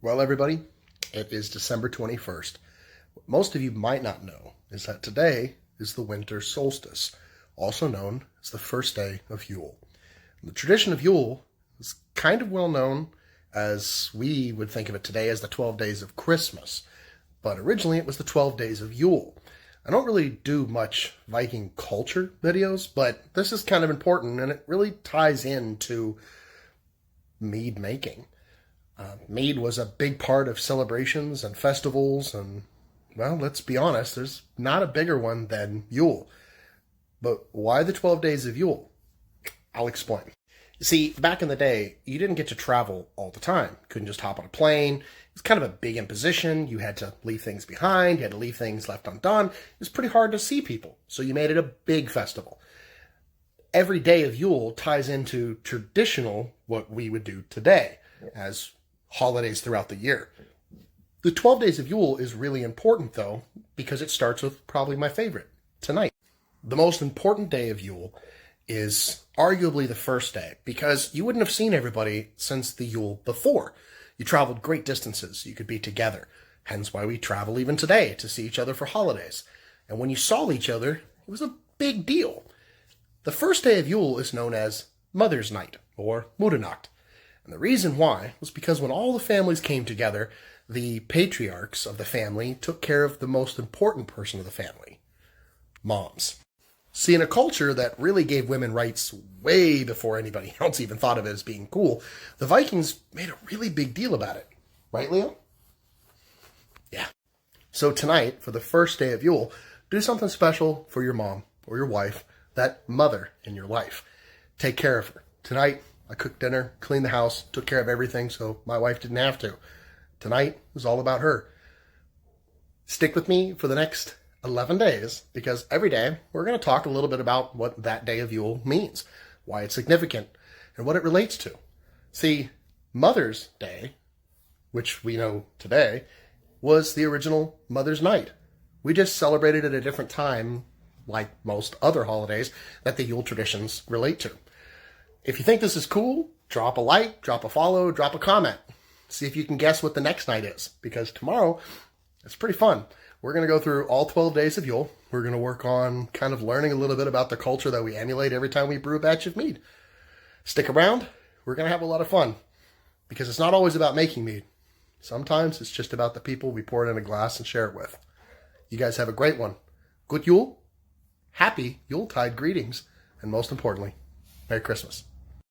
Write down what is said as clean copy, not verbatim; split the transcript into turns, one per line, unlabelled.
Well, everybody, it is December 21st. What most of you might not know is that today is the winter solstice, also known as the first day of Yule. And the tradition of Yule is kind of well known as we would think of it today as the 12 days of Christmas, but originally it was the 12 days of Yule. I don't really do much Viking culture videos, but this is kind of important and it really ties into mead making. Mead was a big part of celebrations and festivals, and, well, let's be honest, there's not a bigger one than Yule. But why the 12 days of Yule? I'll explain. You see, back in the day, you didn't get to travel all the time. You couldn't just hop on a plane. It was kind of a big imposition. You had to leave things behind. You had to leave things left undone. It was pretty hard to see people, so you made it a big festival. Every day of Yule ties into traditional, what we would do today, as holidays throughout the year. The 12 days of Yule is really important, though, because it starts with probably my favorite, tonight. The most important day of Yule is arguably the first day, because you wouldn't have seen everybody since the Yule before. You traveled great distances. You could be together. Hence why we travel even today, to see each other for holidays. And when you saw each other, it was a big deal. The first day of Yule is known as Mother's Night, or Mutternacht. And the reason why was because when all the families came together, the patriarchs of the family took care of the most important person of the family, moms. See, in a culture that really gave women rights way before anybody else even thought of it as being cool, the Vikings made a really big deal about it. Right, Leo? Yeah. So tonight, for the first day of Yule, do something special for your mom or your wife, that mother in your life. Take care of her. Tonight, I cooked dinner, cleaned the house, took care of everything so my wife didn't have to. Tonight was all about her. Stick with me for the next 11 days, because every day we're going to talk a little bit about what that day of Yule means, why it's significant, and what it relates to. See, Mother's Day, which we know today, was the original Mother's Night. We just celebrated at a different time, like most other holidays that the Yule traditions relate to. If you think this is cool, drop a like, drop a follow, drop a comment. See if you can guess what the next night is, because tomorrow, it's pretty fun. We're going to go through all 12 days of Yule. We're going to work on kind of learning a little bit about the culture that we emulate every time we brew a batch of mead. Stick around. We're going to have a lot of fun, because it's not always about making mead. Sometimes it's just about the people we pour it in a glass and share it with. You guys have a great one. Good Yule. Happy Yuletide greetings. And most importantly, Merry Christmas.